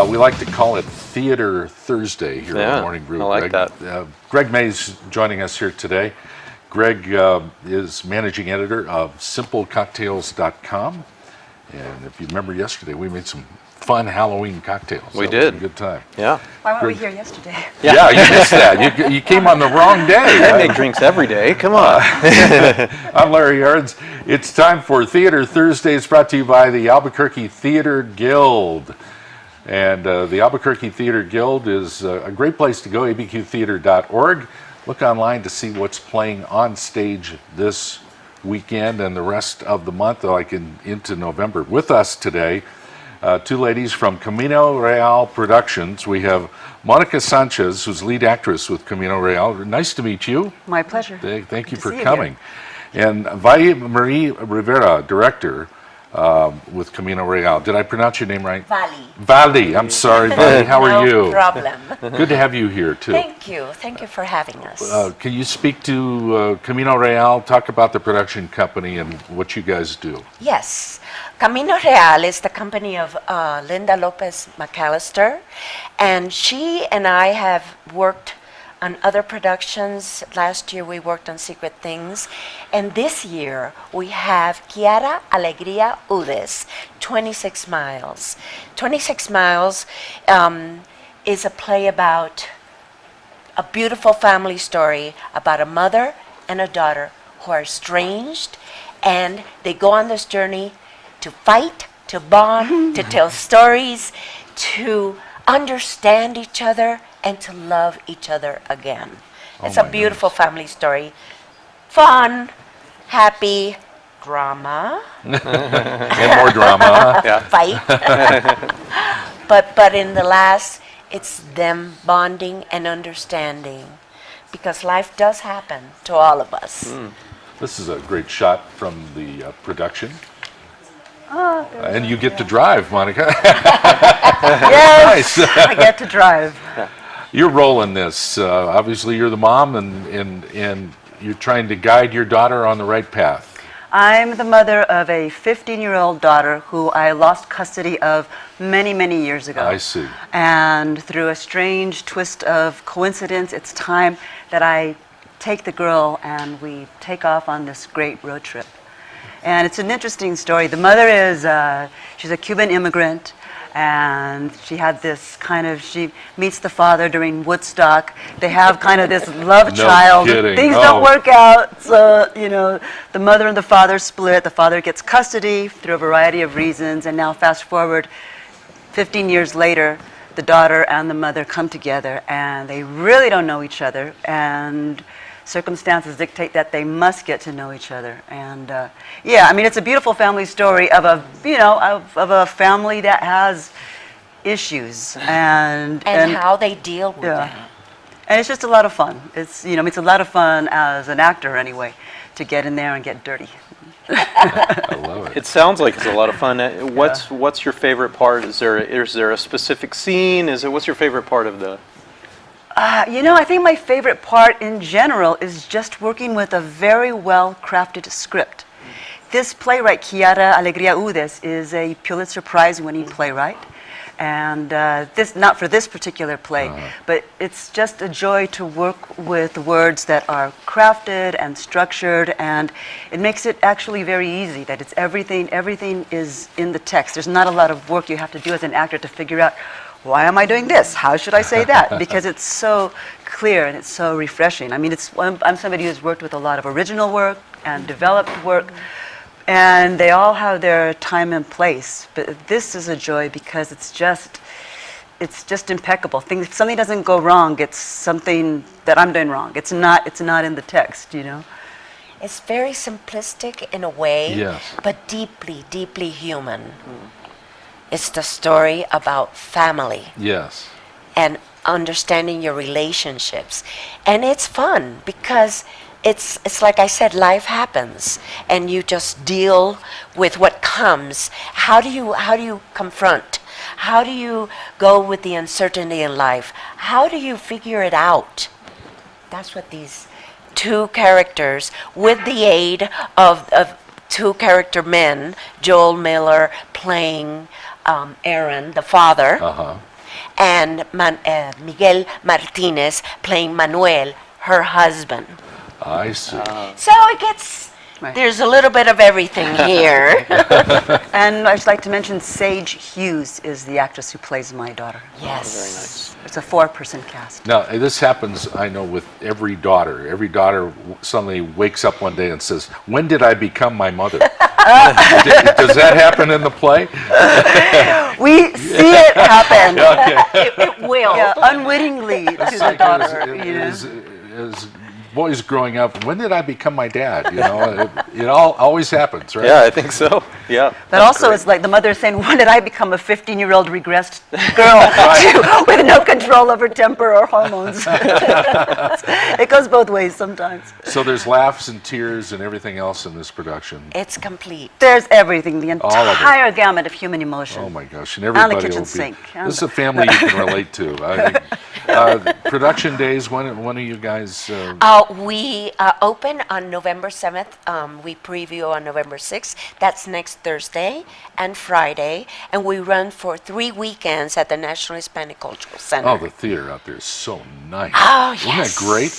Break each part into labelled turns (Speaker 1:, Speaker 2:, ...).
Speaker 1: We like to call it Theater Thursday here on Morning Brew.
Speaker 2: I like that.
Speaker 1: Greg May's joining us here today. Greg is managing editor of simplecocktails.com. And if you remember yesterday, we made some fun Halloween cocktails.
Speaker 2: We
Speaker 1: That
Speaker 2: did.
Speaker 1: was a good time.
Speaker 2: Yeah.
Speaker 3: Why weren't we here yesterday?
Speaker 1: Yeah, you missed that. You came on the wrong day.
Speaker 2: I make drinks every day. Come on.
Speaker 1: I'm Larry Yards. It's time for Theater Thursdays, brought to you by the Albuquerque Theater Guild. And the Albuquerque Theater Guild is a great place to go, abqtheater.org. Look online to see what's playing on stage this weekend and the rest of the month, like into November. With us today, two ladies from Camino Real Productions. We have Monica Sanchez, who's lead actress with Camino Real. Nice to meet you.
Speaker 3: My pleasure.
Speaker 1: Thank you
Speaker 3: Good
Speaker 1: for
Speaker 3: to see you
Speaker 1: coming. And Valli Rivera, director with Camino Real. Did I pronounce your name right?
Speaker 4: Valli.
Speaker 1: Valli. I'm sorry, Valli. How are you?
Speaker 4: No problem.
Speaker 1: Good to have you here, too.
Speaker 4: Thank you. Thank you for having us.
Speaker 1: Can you speak to Camino Real, talk about the production company and what you guys do?
Speaker 4: Yes. Camino Real is the company of Linda Lopez McAllister, and she and I have worked on other productions. Last year we worked on Secret Things, and this year we have Chiara Alegría Udes, 26 Miles. 26 Miles is a play about a beautiful family story about a mother and a daughter who are estranged, and they go on this journey to fight, to bond, to tell stories, to understand each other, and to love each other again. It's a beautiful family story. Fun, happy, drama.
Speaker 1: And more drama.
Speaker 4: Fight. but in the last, it's them bonding and understanding, because life does happen to all of us.
Speaker 1: This is a great shot from the production.
Speaker 3: Oh,
Speaker 1: And you get to drive, Monica.
Speaker 3: yes,
Speaker 1: Nice.
Speaker 3: I get to drive.
Speaker 1: Your role in this, obviously you're the mom and you're trying to guide your daughter on the right path.
Speaker 3: I'm the mother of a 15-year-old daughter who I lost custody of many, many years ago.
Speaker 1: I see.
Speaker 3: And through a strange twist of coincidence, it's time that I take the girl and we take off on this great road trip. And it's an interesting story. The mother is, she's a Cuban immigrant, and she had this kind of, she meets the father during Woodstock. They have kind of this love child.
Speaker 1: Kidding.
Speaker 3: Things don't work out, so, you know, the mother and the father split. The father gets custody through a variety of reasons, and now fast forward 15 years later, the daughter and the mother come together, and they really don't know each other, and circumstances dictate that they must get to know each other. And yeah, I mean, it's a beautiful family story of a, you know, of a family that has issues and
Speaker 4: how they deal with them.
Speaker 3: And it's just a lot of fun. It's, you know, it's a lot of fun as an actor anyway, to get in there and get dirty.
Speaker 1: I love it.
Speaker 2: It sounds like it's a lot of fun. What's your favorite part? Is there a specific scene? What's your favorite part of the?
Speaker 3: You know, I think my favorite part in general is just working with a very well-crafted script. This playwright, Chiara Alegría Udes, is a Pulitzer Prize-winning playwright. And this, not for this particular play, but it's just a joy to work with words that are crafted and structured, and it makes it actually very easy, that it's everything is in the text. There's not a lot of work you have to do as an actor to figure out, why am I doing this? How should I say that? Because it's so clear and it's so refreshing. I mean, I'm somebody who's worked with a lot of original work and developed work, and they all have their time and place. But this is a joy because it's just impeccable. If something doesn't go wrong, it's something that I'm doing wrong. It's not in the text, you know.
Speaker 4: It's very simplistic in a way,
Speaker 1: Yes.
Speaker 4: but deeply, deeply human. It's the story about family.
Speaker 1: Yes.
Speaker 4: And understanding your relationships. And it's fun because it's like I said, life happens and you just deal with what comes. How do you confront? How do you go with the uncertainty in life? How do you figure it out? That's what these two characters, with the aid of two character men, Joel Miller playing Aaron, the father,
Speaker 1: Uh-huh.
Speaker 4: and Miguel Martinez playing Manuel, her husband.
Speaker 1: I see.
Speaker 4: So it gets,
Speaker 3: Right.
Speaker 4: there's a little bit of everything here.
Speaker 3: And I'd just like to mention Sage Hughes is the actress who plays my daughter.
Speaker 4: Yes.
Speaker 3: It's a 4-person cast.
Speaker 1: Now, this happens, I know, with every daughter. Every daughter suddenly wakes up one day and says, "When did I become my mother?" Does that happen in the play?
Speaker 3: We see it happen.
Speaker 1: Okay.
Speaker 4: It will.
Speaker 3: Yeah, unwittingly to
Speaker 1: It's
Speaker 3: the
Speaker 1: like
Speaker 3: daughter. You know?
Speaker 1: as boys growing up, when did I become my dad? You know, it always happens, right?
Speaker 2: Yeah, I think so. Yeah.
Speaker 3: But also, it's like the mother saying, "When did I become a 15-year-old regressed girl with no control of her temper or hormones?" It goes both ways sometimes.
Speaker 1: So there's laughs and tears and everything else in this production.
Speaker 4: It's complete.
Speaker 3: There's everything, the
Speaker 1: All of it.
Speaker 3: entire gamut of human emotion.
Speaker 1: Oh my gosh! And
Speaker 3: And
Speaker 1: everybody
Speaker 3: the kitchen
Speaker 1: will be.
Speaker 3: sink.
Speaker 1: This is a family you can relate to. I think. Production days. When are you guys?
Speaker 4: We open on November 7th. We preview on November 6th. That's next Thursday and Friday. And we run for 3 weekends at the National Hispanic Cultural Center.
Speaker 1: Oh, the theater out there is so nice.
Speaker 4: Oh,
Speaker 1: Isn't
Speaker 4: yes.
Speaker 1: that great?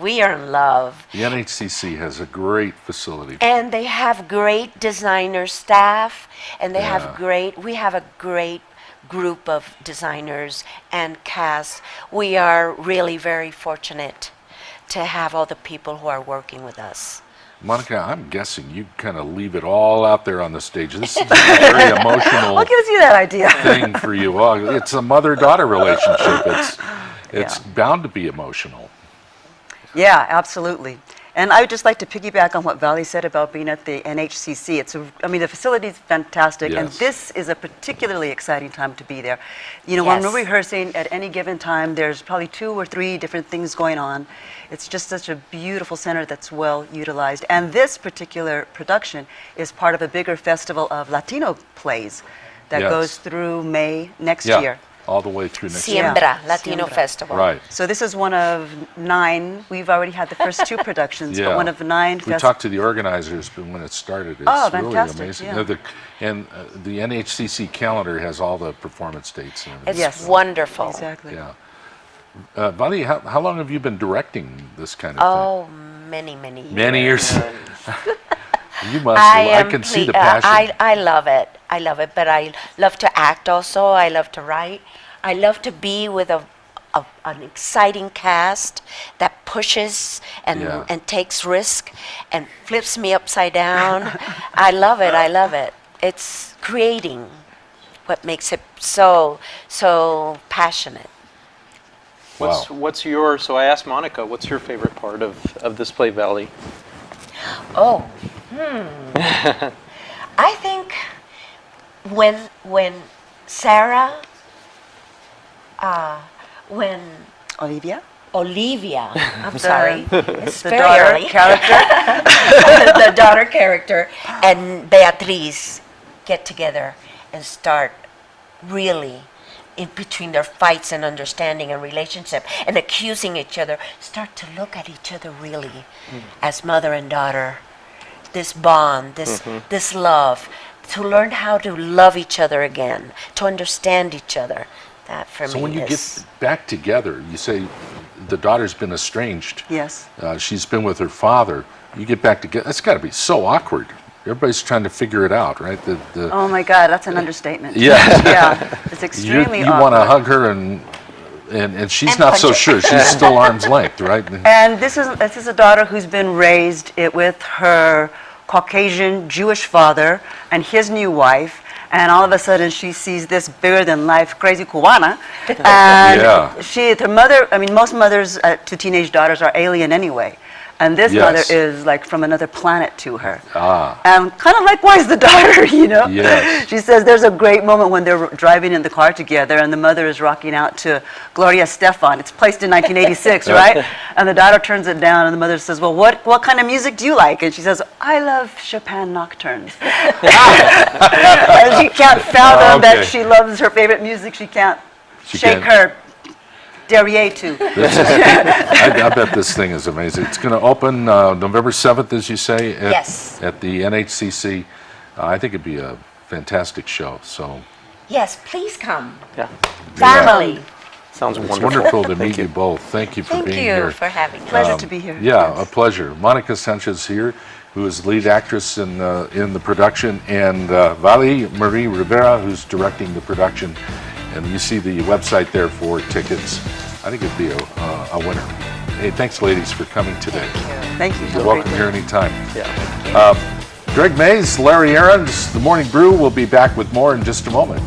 Speaker 4: We are in love.
Speaker 1: The NHCC has a great facility.
Speaker 4: And they have great designer staff. And they
Speaker 1: Yeah.
Speaker 4: we have a great group of designers and cast. We are really very fortunate to have all the people who are working with us.
Speaker 1: Monica, I'm guessing you kind of leave it all out there on the stage. This is a very emotional
Speaker 3: What gives you that idea?
Speaker 1: thing for you. Oh, it's a mother-daughter relationship. It's bound to be emotional.
Speaker 3: Yeah, absolutely. And I would just like to piggyback on what Valli said about being at the NHCC. The facility is fantastic, and
Speaker 1: Yes.
Speaker 3: this is a particularly exciting time to be there. You know, when
Speaker 4: Yes.
Speaker 3: we're rehearsing at any given time, there's probably 2 or 3 different things going on. It's just such a beautiful center that's well utilized. And this particular production is part of a bigger festival of Latino plays that
Speaker 1: Yes.
Speaker 3: goes through May next
Speaker 1: Yeah,
Speaker 3: year.
Speaker 1: all the way through next year.
Speaker 4: Siembra,
Speaker 3: Yeah.
Speaker 4: Latino
Speaker 3: Siembra.
Speaker 4: Festival.
Speaker 1: Right.
Speaker 3: So this is one of 9. We've already had the first 2 productions,
Speaker 1: Yeah.
Speaker 3: but one of 9
Speaker 1: We talked to the organizers when it started. It's
Speaker 3: Oh,
Speaker 1: really
Speaker 3: fantastic,
Speaker 1: amazing.
Speaker 3: yeah.
Speaker 1: The NHCC calendar has all the performance dates and everything.
Speaker 4: It's
Speaker 3: Yes.
Speaker 4: wonderful.
Speaker 3: Exactly.
Speaker 1: Yeah. Valli, how long have you been directing this kind of
Speaker 4: Oh, many, many years.
Speaker 1: thing? Many years. You must.
Speaker 4: I
Speaker 1: I
Speaker 4: am
Speaker 1: can see
Speaker 4: ple-
Speaker 1: the passion.
Speaker 4: I love it. I love it. But I love to act also. I love to write. I love to be with an exciting cast that pushes
Speaker 1: Yeah.
Speaker 4: and takes risk and flips me upside down. I love it. I love it. It's creating what makes it so passionate.
Speaker 1: Wow.
Speaker 2: What's your, so I asked Monica, what's your favorite part of this play, Valli?
Speaker 4: Oh, I think when Sarah, when
Speaker 3: Olivia?
Speaker 4: Olivia, I'm sorry, it's
Speaker 3: The
Speaker 4: very
Speaker 3: daughter
Speaker 4: early.
Speaker 3: character?
Speaker 4: The daughter character and Beatriz get together and start really in between their fights and understanding and relationship and accusing each other, start to look at each other really as mother and daughter. This bond, this love, to learn how to love each other again, to understand each other. That for
Speaker 1: So
Speaker 4: me
Speaker 1: when you
Speaker 4: is
Speaker 1: get back together, you say the daughter's been estranged.
Speaker 3: Yes.
Speaker 1: She's been with her father. You get back together. That's got to be so awkward. Everybody's trying to figure it out, right?
Speaker 3: Oh my God, that's an understatement.
Speaker 1: Yeah.
Speaker 3: Yeah, it's extremely
Speaker 1: you want to
Speaker 3: awkward.
Speaker 1: hug her and she's
Speaker 4: And
Speaker 1: not
Speaker 4: punch
Speaker 1: so
Speaker 4: her.
Speaker 1: sure. She's still arm's length, right?
Speaker 3: And this is a daughter who's been raised with her Caucasian Jewish father and his new wife, and all of a sudden she sees this bigger than life crazy Cubana, and
Speaker 1: Yeah.
Speaker 3: her mother. I mean, most mothers to teenage daughters are alien anyway, and this
Speaker 1: Yes.
Speaker 3: mother is like from another planet to her.
Speaker 1: Ah.
Speaker 3: And kind of likewise the daughter, you know.
Speaker 1: Yes.
Speaker 3: She says there's a great moment when they're driving in the car together, and the mother is rocking out to Gloria Estefan. It's placed in 1986, right? And the daughter turns it down, and the mother says, "Well, what kind of music do you like?" And she says, "I love Chopin nocturnes." And she can't fathom
Speaker 1: Okay.
Speaker 3: that she loves her favorite music. She can't shake
Speaker 1: can't.
Speaker 3: her derriere to.
Speaker 1: I bet this thing is amazing. It's going to open November 7th, as you say,
Speaker 4: Yes.
Speaker 1: at the NHCC. I think it'd be a fantastic show. So
Speaker 4: Yes, please come.
Speaker 2: Yeah.
Speaker 4: Family.
Speaker 2: Sounds
Speaker 1: It's
Speaker 2: wonderful.
Speaker 1: wonderful to
Speaker 2: Thank
Speaker 1: meet
Speaker 2: you.
Speaker 1: you both. Thank you for
Speaker 4: Thank
Speaker 1: being
Speaker 4: you
Speaker 1: here.
Speaker 4: for having me.
Speaker 3: Pleasure to be here.
Speaker 1: Yeah,
Speaker 3: Yes.
Speaker 1: a pleasure. Monica Sanchez here, who is lead actress in the production, and Valli Marie Rivera, who's directing the production. And you see the website there for tickets. I think it'd be a winner. Hey, thanks, ladies, for coming today.
Speaker 3: Thank you. Have
Speaker 1: You're
Speaker 3: a great
Speaker 1: welcome
Speaker 3: day.
Speaker 1: here anytime.
Speaker 2: Yeah.
Speaker 1: Greg Mays, Larry Aarons, The Morning Brew will be back with more in just a moment.